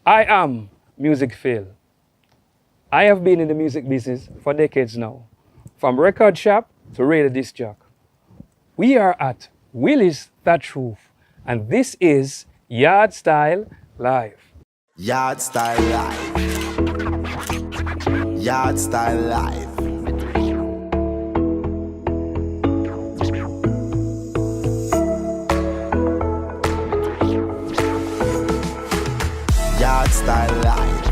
I am Music Phill. I have been in the music business for decades now, from record shop to radio disc jock. We are at Willie's Thatch Roof, and this is Yardstyle Live. Yardstyle Live. Yardstyle Live. Yardstyle Live.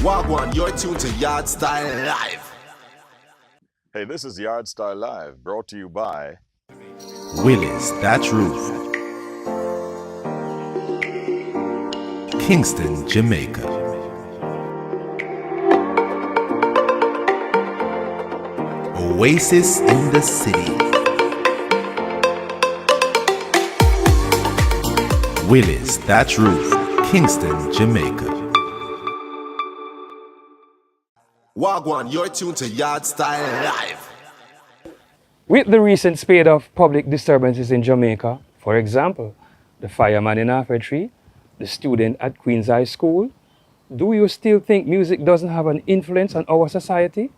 Wagwan, you're tuned to Yardstyle Live. Hey, this is Yardstyle Live, brought to you by Willie's Thatch Roof, Kingston, Jamaica. Oasis in the city. Willie's Thatch Roof, Kingston, Jamaica. Wagwan, you're tuned to Yardstyle Live. With the recent spate of public disturbances in Jamaica, for example, the fireman in Halfway Tree, the student at Queen's High School, do you still think music doesn't have an influence on our society?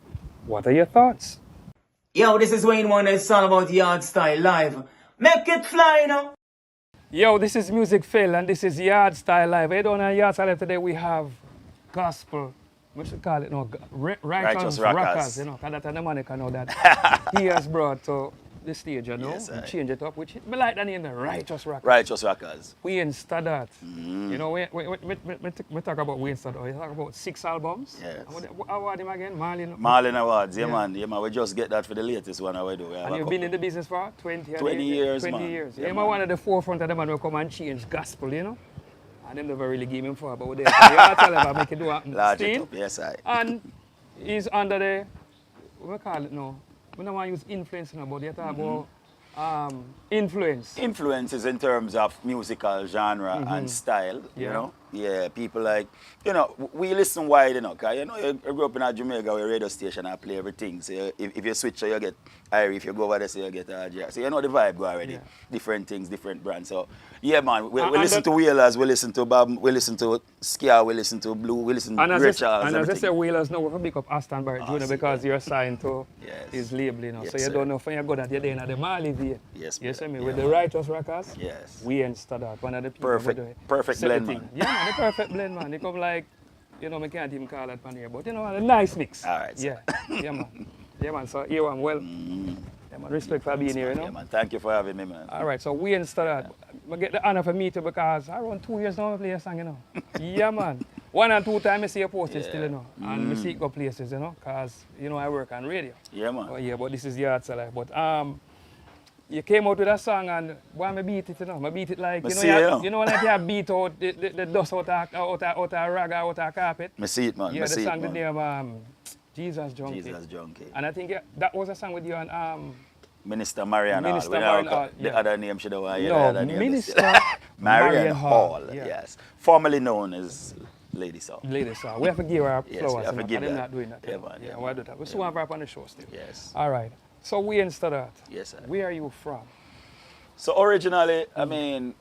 What are your thoughts? Yo, this is Wayne Wonder. It's all about Yardstyle Live. Make it fly now. Yo, this is Music Phill, and this is Yardstyle Live. Hey, on Yardstyle Live today we have gospel. What should call it? No, righteous rockers. You know, because that's the money know that he has brought to the stage, you know, Yes, and change it up, which I like the name, the righteous rockers. Righteous Rockers. We in Stoddart. You know, we talk about Wayne Stoddart. We talk about 6 albums. Yes. And what award him again? Marlin Awards, yeah, man. Yeah, man. We just get that for the latest one we do. We have And a you've been in the business for 20 years? 20 years, 20 man. years. Yeah, Yeah, man. one of the forefront of the man who come and change gospel, you know. And them never really give him for, but they tell him make it do happen. Large it Still, up, yes, I. and he's under the, what we call it now? We don't want to use influence now, but they talk about influence. Influences in terms of musical genre and style, you Yeah. know. Yeah, people like, you know, we listen wide, you know, because, you know, you grew up in Jamaica where radio station and play everything. So if you switch, so you get Irie. If you go over there, so you get RJ. So you know the vibe go already. Yeah. Different things, different brands. So, yeah, man, we And listen to Whalers, we listen to Bob, we listen to Skia, we listen to Blue, we listen to And Ray as Charles, I say, everything. Whalers now, we have to pick up Aston Barrett Jr. Awesome, because yeah. you're signed to Yes. his label, you know. Yes, so you sir. don't know when you go that you're there in the Mali there. Yes, You see brother. me? Yeah, With the man. Righteous Rockers, Yes. we and Stoddart, one of the people. Perfect- who do it. perfect Set the blend, thing. man. Yeah, man, the perfect blend, man. They come like, you know, I can't even call that pan here, but you know, a nice mix. All right, sir. Yeah, yeah, man. Yeah, man. So here I'm well. Yeah, man. Respect for being here, you know. Yeah, man. Thank you for having me, man. All right, so we and Stoddart, I get the honor for me too because around 2 years now I play a song, you know. Yeah, man. 1 and 2 times I see you posted still, you know. And I see it go places, you know, because, you know, I work on radio. Yeah, man. Oh, yeah, but this is Yardstyle Live. But you came out with a song and why I beat it, you know. I beat it like, I you know, see it, you know, like you beat out the dust out of rag, out of carpet. I see it, man. Yeah, I the see song it, the man. name Jesus Junkie. Jesus Junkie. And I think that was a song with you and Minister Marian Hall. Minister We know Marian Hall, the yeah. other name should have No, the other name. Minister Marian Marian Hall, Hall, yeah. yes. Formerly known as Lady Saw. Lady song. We have to give her Yes, flowers. we have you to know, give and them that. not doing that. Yeah, man, yeah, we'll do that. We still have her up on the show still. Yes. All right. So we in Stoddart. Yes, sir. Where are you from? So originally, I mean,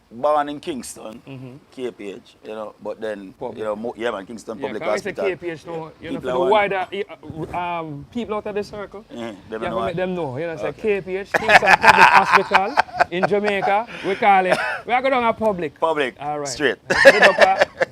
born in Kingston, KPH, you know, but then, Public. you know, yeah, man, Kingston Yeah, Public can we say Hospital. KPH now, you know, People for the are wider people out of the circle, Yeah, you them have know to make it. them know. You know, say Okay. KPH, Kingston Public Hospital in Jamaica. We call it, we are going to public. Public, All right. straight.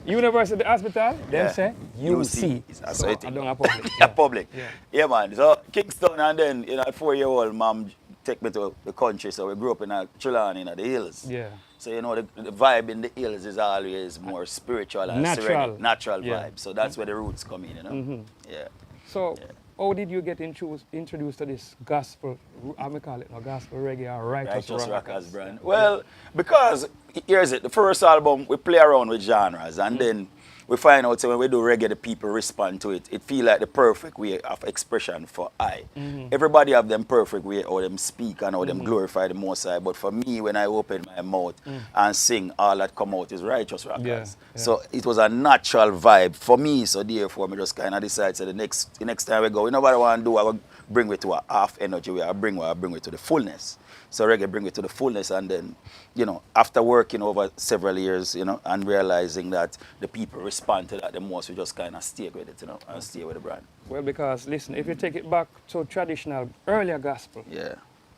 University Hospital, them Yeah. say UC. That's So what I it don't is. have public. Yeah, public. Yeah. Yeah, man. So Kingston, and then, you know, at 4-year-old, mom take me to the country. So we grew up in a Trelawney, in the hills. Yeah. So, you know, the vibe in the hills is always more spiritual and Natural. serene, natural Yeah. vibe. So that's where the roots come in, you know. Yeah. So, how did you get introduced to this gospel, how we call it, no, gospel reggae or righteous Righteous rockers? Rockers brand. Well, because here's it. The first album we play around with genres, and then we find out so when we do reggae, the people respond to it. It feel like the perfect way of expression for I. Everybody have them perfect way how them speak and how them glorify the Most High. But for me, when I open my mouth and sing, all that come out is righteous rockers. Yeah. So it was a natural vibe for me. So therefore, me just kind of decided, so the next time we go, you know what I want to do? I will bring it to a half energy way. I bring it to the fullness. So reggae bring it to the fullness, and then, you know, after working over several years, you know, and realizing that the people respond to that the most, we just kind of stay with it, you know, and stay with the brand. Well, because listen, if you take it back to traditional earlier gospel, Yeah.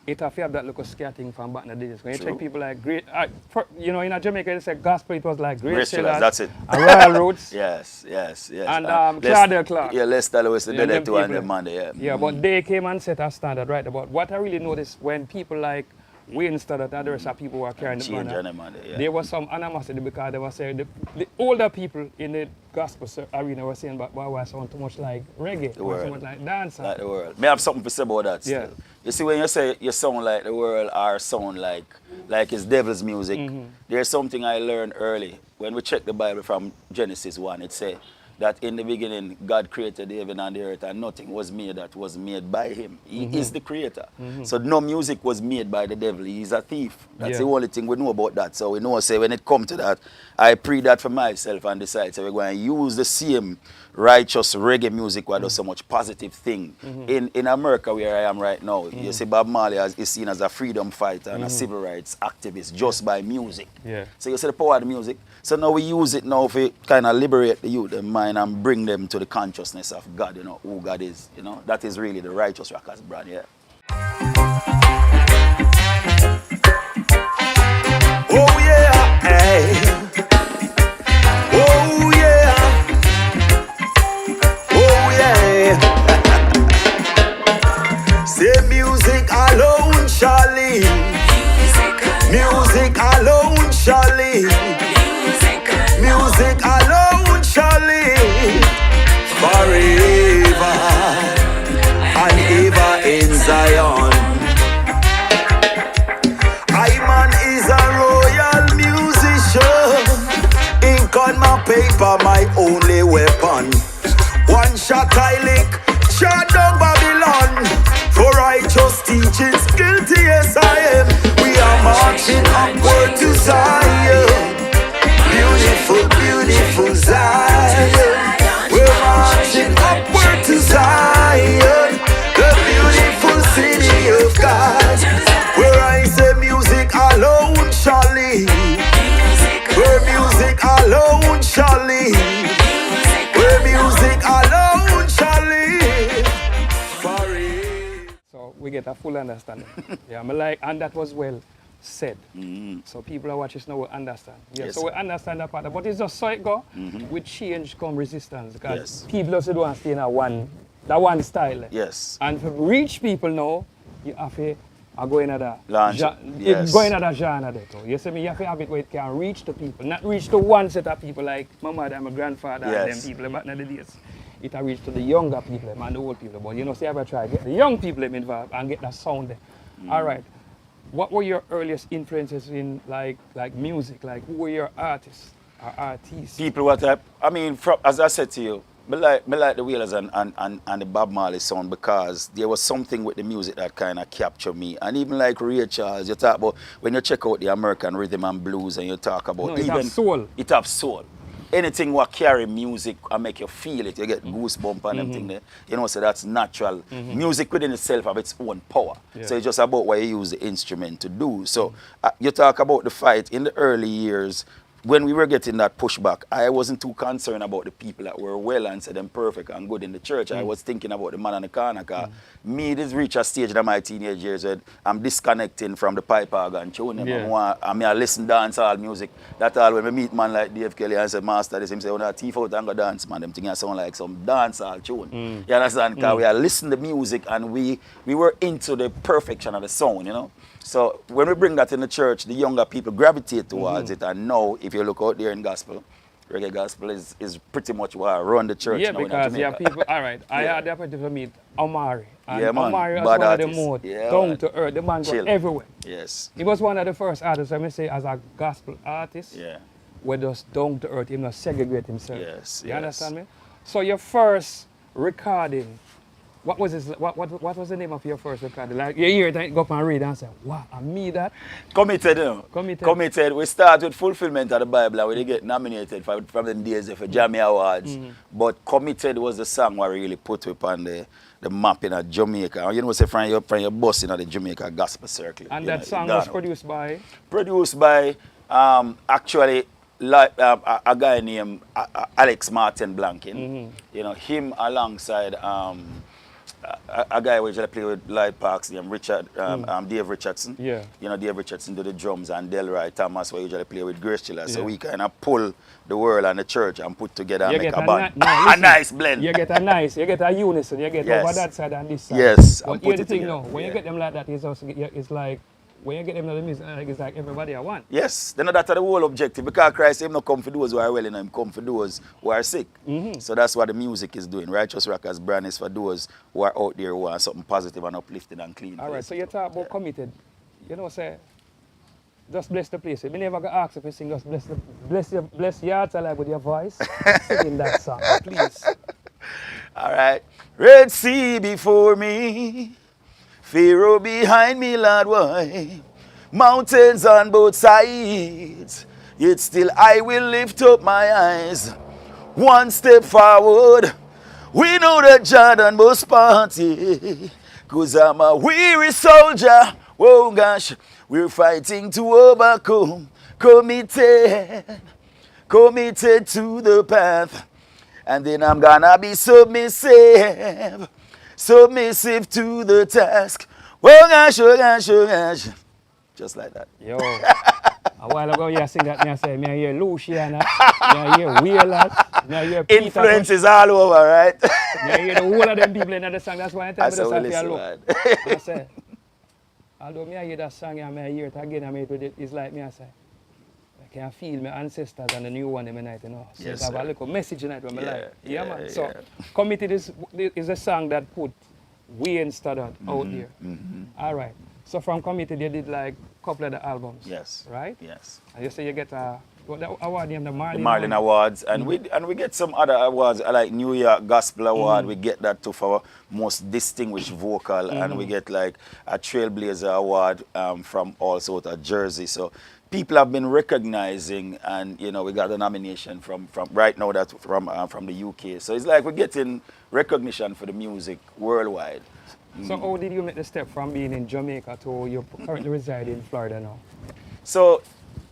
it have that little scatting from back in the days. When you True. check people like great, you know, in Jamaica they say gospel, it was like Great Grace Sailors, Chillers, that's it. and Royal Roots, Yes. and Claudia Clark. Yeah, Lester Lewis, the Yeah, dead them two and people. the Monday, yeah. Yeah, but they came and set a standard, right? About what I really noticed when people like Wayne Stoddart and the rest of people were carrying the Change banner, on the Monday, yeah. there was some animosity because they were saying the older people in the gospel arena were saying, but why sound too much like reggae, The or world. too much like dancehall. Like the world. May I have something to say about that still? Yeah. You see, when you say you sound like the world or sound like it's devil's music, there's something I learned early. When we check the Bible from Genesis 1, it says that in the beginning God created the heaven and the earth, and nothing was made that was made by him. He is the creator. So no music was made by the devil. He's a thief. That's the only thing we know about that. So we know, say, when it comes to that, I pray that for myself and decide, so we're going to use the same righteous reggae music where does so much positive thing. In America, where I am right now, you see Bob Marley is seen as a freedom fighter and a civil rights activist just by music. Yeah. So you see the power of the music. So now we use it now to kind of liberate the youth, their mind, and bring them to the consciousness of God, you know, who God is, you know. That is really the righteous rockers brand, yeah. Oh yeah, hey. Oh yeah. Oh yeah. Say music alone shall live. Music alone shall live. Music alone shall live forever and ever in Zion. I man is a royal musician. Ink on my paper, my only weapon. One shot I lick, shut down Babylon. For righteous teachings, guilty as I am. We are marching upward to Zion. Beautiful, beautiful Zion. We're marching upward to Zion, the beautiful city of God. Where I say music alone shall live. Where music alone shall live. Where music alone shall live. Forever. So we get a full understanding. Yeah, me like, and that was well said. So people are watching now will understand. Yeah, Yes, so we sir. understand that part. But it's just so it go. With change come resistance. Because Yes. people also don't want to stay in that one style. Yes. And for reach people now, you have to go in another Launch, yes. go in another genre there too. You see me, you have to have it where it can reach the people. Not reach to one set of people like my mother and my grandfather and Yes. them people back in the days. It will reach to the younger people and the old people. But you know, see, I try to get the young people involved and get that sound there. All right. What were your earliest influences in like music? Like who were your artists or artists? People what type? I mean, as I said to you, me like the Wailers and the Bob Marley sound, because there was something with the music that kind of captured me. And even like Ray Charles, you talk about, when you check out the American rhythm and blues and you talk about No, it even have soul. It have soul. Anything what carry music and make you feel it, you get goosebumps and them thing there. You know, so that's natural. Music within itself have its own power. Yeah. So it's just about what you use the instrument to do. So you talk about the fight in the early years. When we were getting that pushback, I wasn't too concerned about the people that were well and said them perfect and good in the church. I was thinking about the man on the corner. Me, this reach a stage in my teenage years where I'm disconnecting from the pipe organ tune. Yeah. I listen dance all music. That all when we meet man like Dave Kelly and say, Master, this him say, oh, thief out and go dance, man. Them things sound like some dance all tune. You understand? Because we are listening to music and we were into the perfection of the sound, you know. So when we bring that in the church, the younger people gravitate towards it. And now, if you look out there in gospel, reggae gospel is pretty much what I run the church Yeah, now in because you Jamaica. have people, all right, I had the opportunity to meet Omari. And Yeah, man. Omari was Bad one of the artist. most Yeah, down man. to earth. The man go Chill. everywhere. Yes. He was one of the first artists, let me say, as a gospel artist. Yeah. were just down to earth, him not segregate himself. Yes, You yes. understand me? So your first recording, what was the name of your first recording? Like you hear it, go up and read and say, wow, and me that? Committed, you know. Committed. Committed. We start with Fulfillment of the Bible and we get nominated from the days for Jammy Awards. But Committed was the song where we really put up on the map in Jamaica. And you know, say from your bus in the Jamaica gospel circle. And that song was produced by? Produced by actually a guy named Alex Martin Blankin. You know, him alongside a guy which I play with Light Parks named Dave Richardson. Yeah. You know, Dave Richardson do the drums and Delroy Thomas who usually play with Grace Chiller. So we kind of pull the world and the church and put together and make a band. A nice blend. You get a unison, you get Yes. over that side and this side. Yes, But and here's put the it thing together. now, when you get them like that, it's like, when you get them to the music, it's like everybody I want. Yes, then that's the whole objective because Christ him not come for those who are well and him come for those who are sick. So that's what the music is doing. Righteous Rockers brand is for those who are out there who want something positive and uplifting and clean. All right, so you talk about Committed. You know, say, just bless the place. We never got asked if you sing, just bless Yardstyle with your voice. Singing that song, please. All right. Red Sea before me, Pharaoh behind me, Lord, why? Mountains on both sides, yet still I will lift up my eyes. One step forward, we know that Jordan must party. Cause I'm a weary soldier, oh gosh, we're fighting to overcome. Committed to the path. And then I'm gonna be submissive to the task. Oh gosh, oh gosh, oh gosh. Just like that. Yo, a while ago you sing that, me I say, me I hear Luciana, me I hear Wheelers, me I hear Peter. Influences all over, right? Me I hear the whole of them people in the song, that's why I tell me That's just how we have to listen, look. man. I say, although me I hear that song and me I hear it again, I mean, it's like me I say, I can feel my ancestors and the new one in my night, you know. So Yes, it's have a sir. little message in it when I like. Yeah, man. yeah. So Committed is a song that put Wayne Stoddart out there. All right. So from Committed you did like a couple of the albums. Yes. Right? Yes. And you say you get a what the award named the Marlin. The Marlin Awards, and we get some other awards like New York Gospel Award. We get that too for our most distinguished vocal, and we get like a Trailblazer Award from also out of Jersey. So people have been recognizing, and you know we got a nomination from right now that from the UK. So it's like we're getting recognition for the music worldwide. So how did you make the step from being in Jamaica to you currently reside in Florida now? So,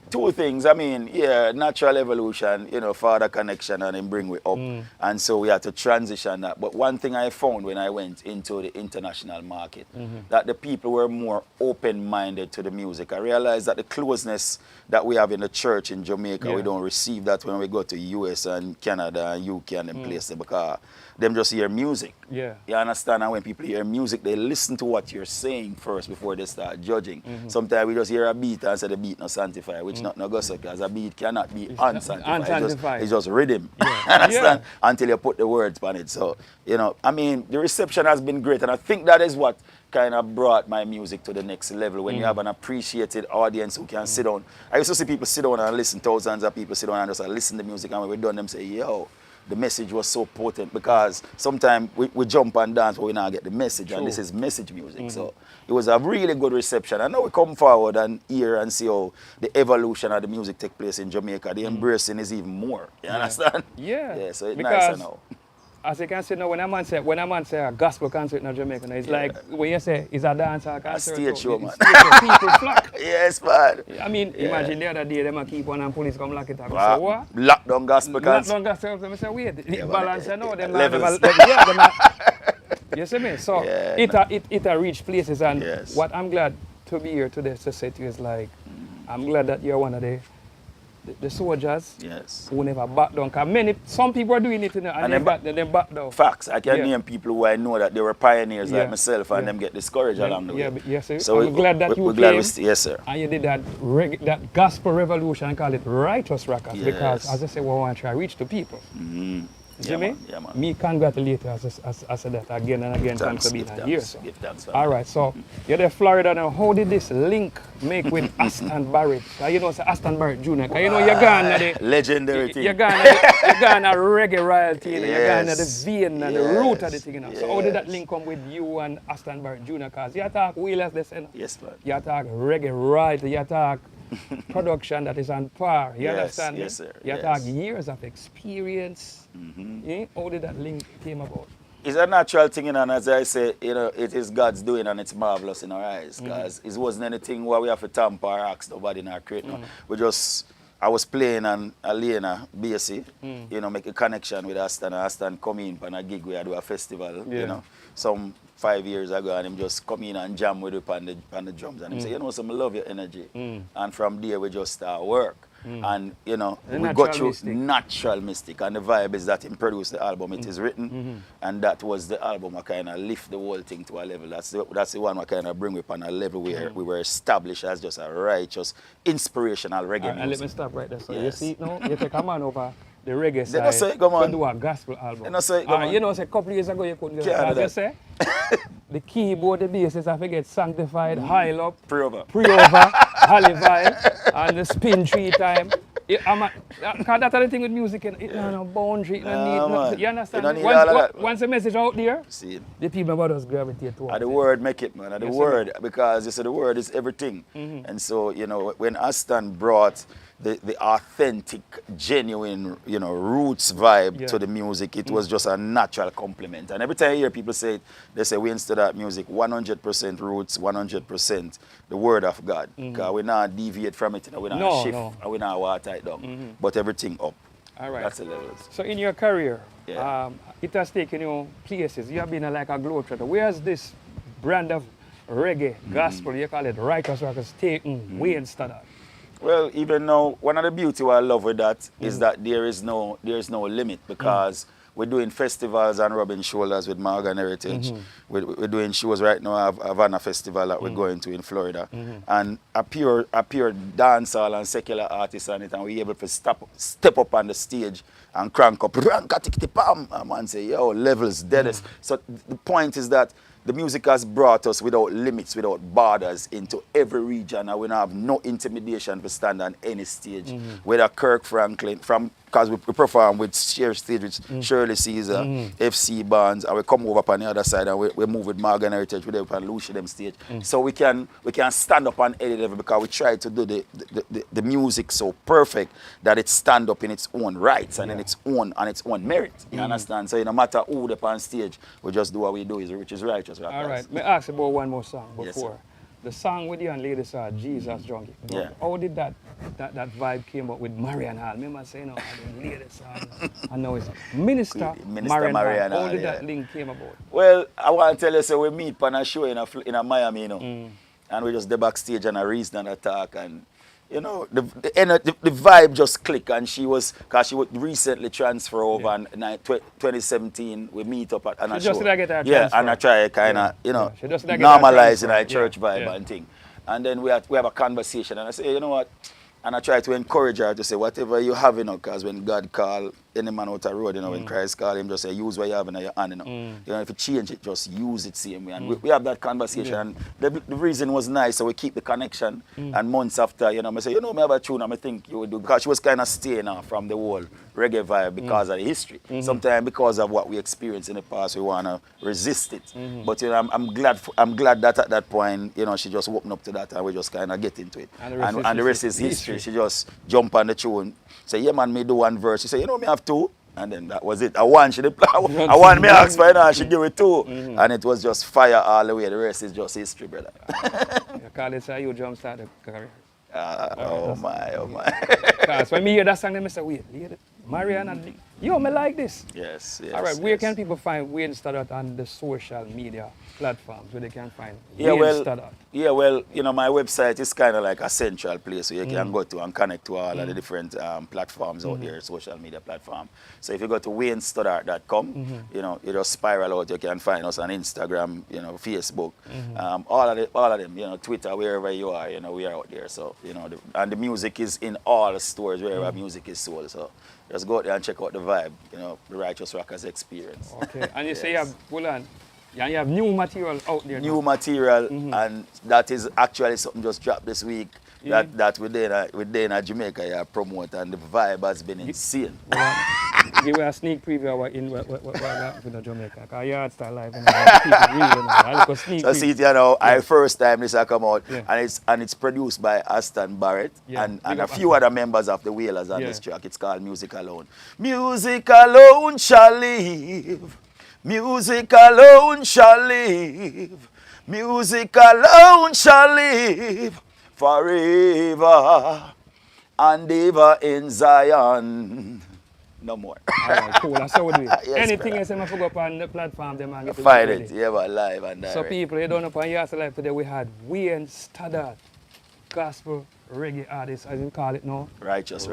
two things. I mean, yeah, natural evolution, you know, father connection and him bring we up. And so we had to transition that. But one thing I found when I went into the international market, that the people were more open-minded to the music. I realized that the closeness that we have in the church in Jamaica, we don't receive that when we go to US and Canada and UK and them places because them just hear music. Yeah. You understand? And when people hear music, they listen to what you're saying first before they start judging. Sometimes we just hear a beat and say the beat not sanctified, which not no gossip, because a beat cannot be unsanctified. It's just rhythm. Understand? Until you put the words on it. So, you know, I mean, the reception has been great, and I think that is what kind of brought my music to the next level, when you have an appreciated audience who can sit down. I used to see people sit down and listen, thousands of people sit down and just listen to music, and when we're done, them say, yo, the message was so potent, because sometimes we jump and dance but we now get the message. True. And this is message music. So it was a really good reception. And now we come forward and hear and see how the evolution of the music take place in Jamaica. The embracing is even more. You understand? Yeah. So it's because nicer now. As you can see now, when a man say a gospel concert in Jamaica, it's like when you say it's a dancehall concert. A stage show, man. People flock. Yes, man. I mean, imagine the other day, them a keep on and police come lock it up. Wow. So what? Lockdown gospel concert. Lockdown gospel. I say, wait, the balance, no, them levels. You see me? So Yeah, it reached places, and Yes. what I'm glad to be here today to say to you is like, I'm glad that you're one of the soldiers Yes. who never back down. Because some people are doing it, you know, and they back down. Facts. I can name people who I know that they were pioneers like myself, and Yeah. them get discouraged along the way. Yes, sir. So I'm glad that you came. Yes, sir. And you did that gospel revolution and call it righteous rockers, because Yes. as I say, we want to try reach the people. Jimmy, Yeah, man. me congratulate you as that again and again. Thanks for being here. So. Give thanks, fam. All right, so you're there, Florida now. How did this link make with Aston Barrett? You know, it's Aston Barrett Jr. You know, you're gone at the Legendary thing. you're gone at reggae royalty. You know, you're gone at the Yes. vein and the root of the Yes. thing. You know. So how did that Yes. link come with you and Aston Barrett Jr.? Because you talk wheelers, this, you know. Yes, man. You talk reggae royalty. You talk production that is on par. You Yes, understand me? yes, sir, You yes. talk years of experience. Yeah? How did that link came about? It's a natural thing, you know, and as I say, you know, it is God's doing and it's marvelous in our eyes. Because it wasn't anything where we have to tamper or ask nobody in our create. No. I was playing on Alena, BSC, you know, make a connection with Aston. And Aston come in on a gig where I do a festival, Yeah. you know, some 5 years ago, and him just come in and jam with it on the drums. And him say, you know, some love your energy. And from there, we just start work. And, you know, The we natural got through mystic. natural mystic. And the vibe is that him produced the album, it is written. And that was the album I kind of lift the whole thing to a level. That's the one I kind of bring up on a level where we were established as just a righteous, inspirational reggae And let music. me stop right there. So you Yes. see it now, you take a man over the reggae They don't side say it, come to on. do a gospel album. They don't say it, come on. You know, say a couple years ago you couldn't get Can't it. do As you say, the keyboard, the basses, I forget, sanctified, high up, Pray over. pre-over, Hallivile, and the spin 3 time. Because that's the thing with music, it no boundary, it no need, man. you understand? You don't need once, all of that, man. once the message out there, See, the people about us gravitate towards and the it. word make it, man. And the Yes, word, because you see, the word is everything. And so, you know, when Aston brought the authentic, genuine, you know, roots vibe Yeah. to the music, it was just a natural compliment. And every time I hear people say it, they say we instead of music 100% roots, 100% the word of God. Because we not deviate from it, you know, we not No, shift, no. and we not water it down. But everything up. All right. That's the levels. So in your career, Yeah. it has taken you places. You have been like a globetrotter. Where's this brand of reggae, gospel, you call it righteous rockers, taken way in Stoddart? Well, even now, one of the beauty what I love with that is that there is no limit, because we're doing festivals and rubbing shoulders with Morgan Heritage. We're doing shows right now at Havana Festival that we're going to in Florida. And a pure dancehall and secular artist on it, and we're able to step up on the stage and crank up, pam, and man say, yo, levels, deadest. So the point is that the music has brought us without limits, without borders, into every region, and we don't have no intimidation to stand on any stage. Whether Kirk Franklin, because we perform with share stage with Shirley Caesar, FC Barnes, and we come over up on the other side and we move with Morgan Heritage, with them and Lucia them stage. So we can stand up on any level, because we try to do the music so perfect that it stand up in its own rights and in its own merit. You understand? So no matter who up on stage, we just do what we do, which is righteous. All right. May I ask about one more song Yes, before? sir. The song with you and Lady Sir, Jesus Junkie. Yeah. How did that vibe came up with Marian Hall? Remember saying, Lady Sir, I know it's Minister Marian Marian Hall. Hall, How did yeah. that link came about? Well, I want to tell you, so we meet on a show in a Miami, you know, and we just there backstage and a reason and a talk, and you know, the vibe just clicked, and she was recently transferred over in 2017. We meet up at a She just show. did get her Yeah, transfer. and I try kind of, you know, Yeah, she just did get her normalizing transfer. our church Yeah, vibe yeah. and thing. And then we have a conversation, and I say, hey, you know what? And I try to encourage her to say, whatever you have, you know, because when God call any man out the road, you know, when Christ call him, just say, use what you have in your hand, you know. You know, if you change it, just use it same way. And we have that conversation. And the reason was nice, so we keep the connection. And months after, you know, I say, you know, I have a tune, I think you would do. Because she was kind of staying off from the whole reggae vibe because of the history. Sometimes because of what we experienced in the past, we want to resist it. But, you know, I'm glad that at that point, you know, she just opened up to that and we just kind of get into it. And the rest is history. She just jump on the tune, say, yeah, man, me do one verse. She say, you know, me have two. And then that was it. I want me ask for it, and she give it two. And it was just fire all the way. The rest is just history, brother. You call it a you jumpstart the career. Oh my. Because when me hear that song, then I say, wait, Marian and yo, me like this. Yes. All right, where yes. can people find Wayne Stoddart on the social media platforms where they can find Yeah, Wayne well, Stoddart? Yeah, well, you know, my website is kind of like a central place where you can go to and connect to all of the different platforms out there, social media platform. So if you go to waynestoddart.com, you know, you just spiral out, you can find us on Instagram, you know, Facebook, all of them, you know, Twitter, wherever you are, you know, we are out there. So, you know, and the music is in all stores wherever music is sold. So, Just go out there and check out the vibe, you know, the Righteous Rockers experience. Okay, and you say you have, hold on, and you have new material out there. New material, and that is actually something just dropped this week. That within Jamaica, yeah, promote, and the vibe has been insane. Give a sneak preview of what happened in Jamaica. Because Yardstyle Live, you know, people really know. I look a sneak So see it, you know, I first time this come out, and it's produced by Aston Barrett and a few other members of the Wailers on this track. It's called Music Alone. Music alone shall live. Music alone shall live. Music alone shall live forever and ever in Zion. No more. All right, cool. That's how we do it. Yes, Anything brother. else I forgot up on the platform, them and get to Find ready. it, yeah, but live and direct. So people, you don't know, on Yardstyle Live today we had Wayne Stoddart, gospel reggae artist, as you call it now. Righteous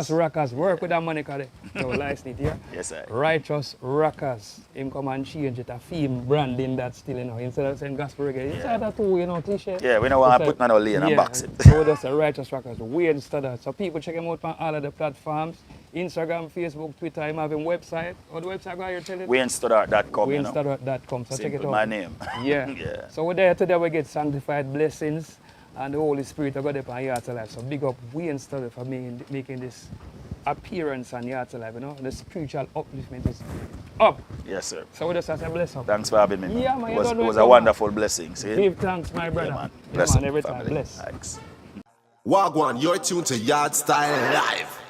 Rockers. Work with that money, because they license it here. Yes, sir. Righteous Rockers. Him come and change it, a theme branding that still, you know, instead of saying gospel reggae. It's that too, you know, cliche. Yeah, we don't want to put man on lane and box it. So that's a Righteous Rockers, Wayne Stoddart. So people check him out on all of the platforms. Instagram, Facebook, Twitter, him have a website. Or the website go here, tell it? WayneStoddart.com, you know. WayneStoddart.com. So check it Simple, out. my name. Yeah. Yeah. So we're there today, we get sanctified blessings and the Holy Spirit of God upon Yardstyle Live. So big up Wayne Stoddart for making this appearance on Yardstyle Live, you know. The spiritual upliftment is up. Yes, sir. So we just have to bless up. Thanks for having me, man. Yeah, man, It you was, don't it know was it, a man. wonderful blessing. See? Give thanks, my brother. Yeah, man. Yeah, Bless man, up, every time. family. Bless. Thanks. Wagwan, you're tuned to Yardstyle Live.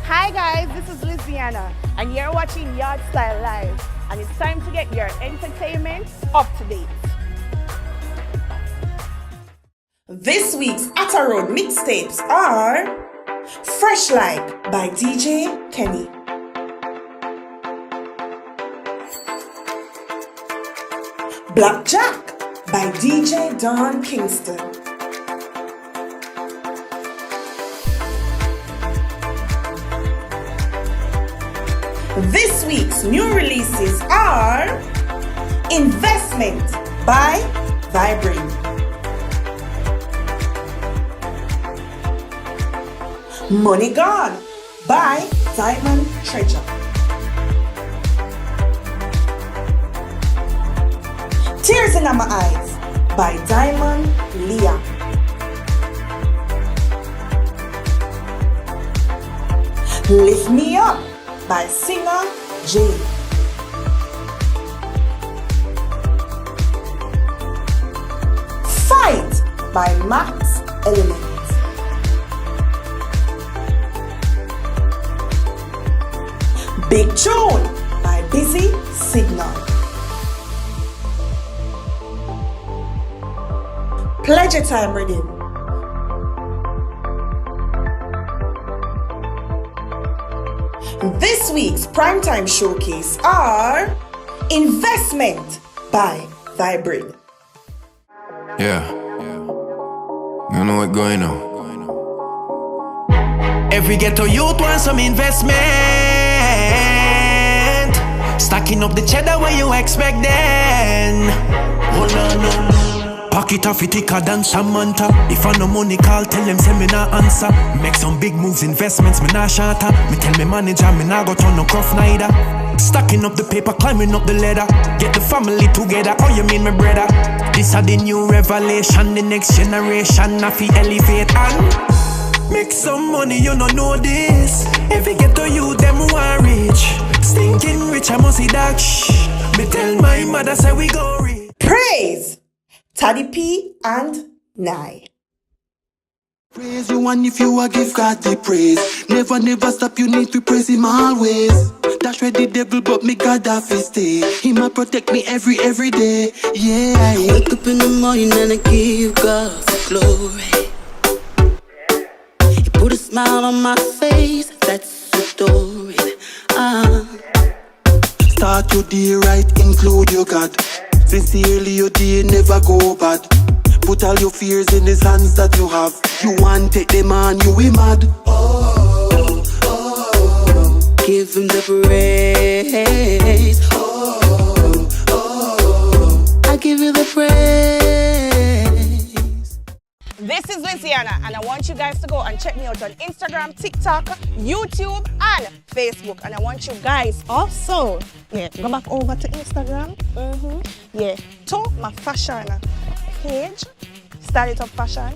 Hi guys, this is Liziana, and you're watching Yardstyle Live, and it's time to get your entertainment up to date. This week's Atta Road mixtapes are Fresh Like by DJ Kenny, Blackjack by DJ Don Kingston, This week's new releases are Investment by Vibrate, Money Gone by Diamond Treasure, Tears in My Eyes by Diamond Leah, Lift Me Up by singer Jay, Fight by Max Element, Big Tune by Busy Signal, Pleasure Time Rhythm, This week's primetime showcase are Investment by Vibrate, Yeah. You know what's going on. Every ghetto youth wants some investment. Stacking up the cheddar where you expect then. Hold on. Pocket off it thicker than Samantha. If I no money call, tell them send me no answer. Make some big moves, investments, me nah shatter. Me tell me manager, me nah go turn no cruff neither. Stacking up the paper, climbing up the ladder. Get the family together, oh you mean my brother. This are the new revelation, the next generation. I feel elevate and make some money, you don't know this. If you get to you, them want rich. Stinking rich, I must see that shh. Me tell my mother, say we go rich. Praise Taddy P and Nye. Praise you, and if you a give God the praise, never stop, you need to praise him always. Dash where the devil, but me God have to stay. He might protect me every day. Yeah, I wake up in the morning and I give God the glory. He put a smile on my face, that's the story. Start your day right, include your God. Sincerely your day never go bad. Put all your fears in his hands that you have. You want take them on, you we mad. Give him the praise. I give you the praise. This is Louisiana, and I want you guys to go and check me out on Instagram, TikTok, YouTube, and Facebook. And I want you guys also, go back over to Instagram, to my fashion page, Style It Up Fashion.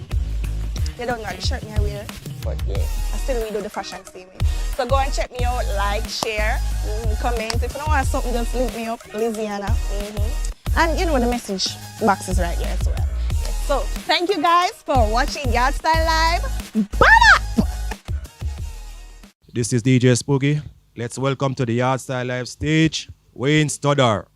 You don't know the shirt me I wear, but I still redo the fashion same way. So go and check me out, like, share, comment. If you don't want something, just link me up, Louisiana. And you know the message box is right here as well. So thank you guys for watching Yardstyle Live. Bye! This is DJ Spooky. Let's welcome to the Yardstyle Live stage, Wayne Stoddart.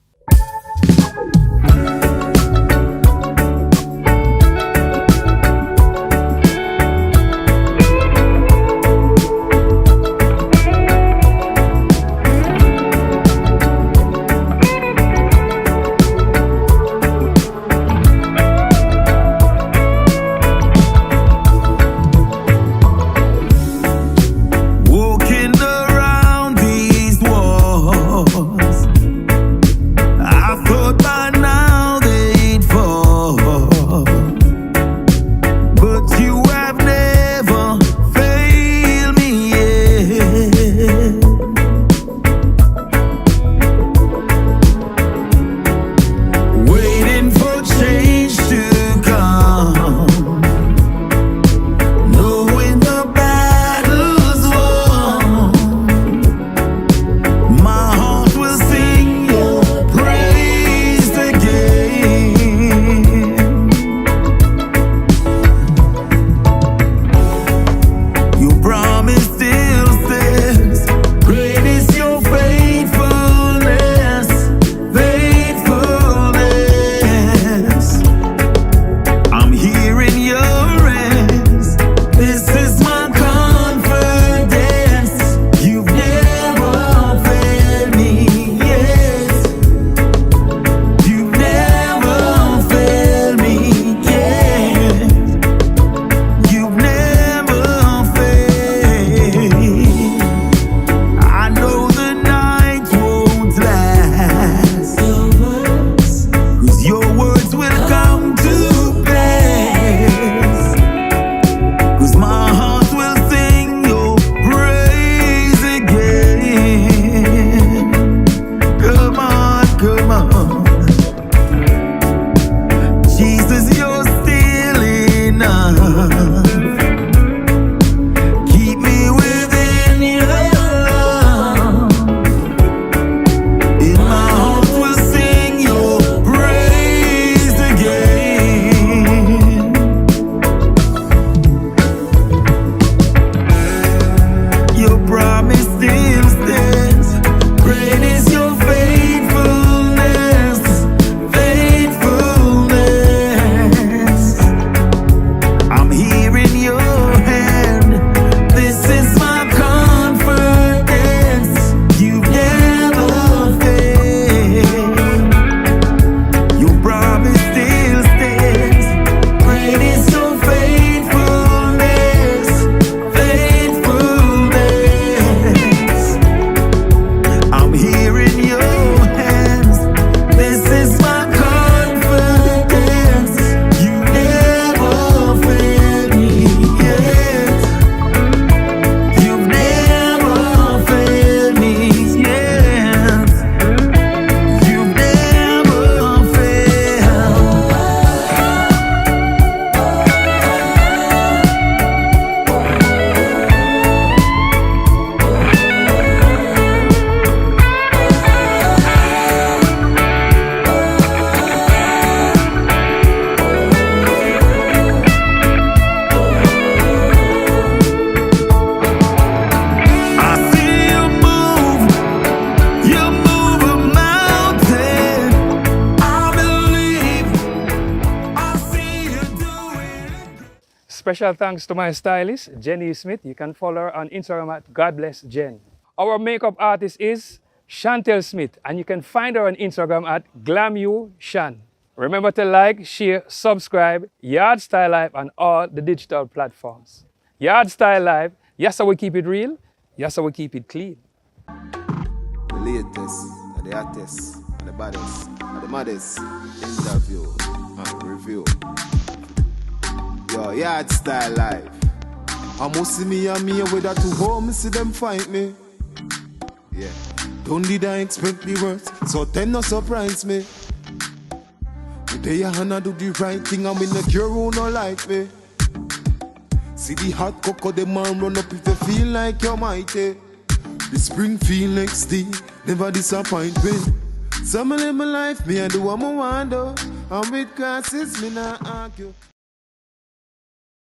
Special thanks to my stylist, Jenny Smith. You can follow her on Instagram at God Bless Jen. Our makeup artist is Chantel Smith, and you can find her on Instagram at GlamUShan. Remember to like, share, subscribe, Yardstyle Live on all the digital platforms. Yardstyle Live, yes, I will keep it real, yes, I will keep it clean. The latest, the hottest, the baddest, the maddest interview and review. Yo, Yardstyle life. I must see me and me with that to home, see them fight me. Yeah. Don't did I expect the worst, so then no surprise me. Today I do the right thing, I'm in the cure who no like me. See the hot cocoa, the man run up if you feel like you're mighty. The spring feel next day, never disappoint me. Some live my life, me I do what I want do. I'm with classes, me not argue.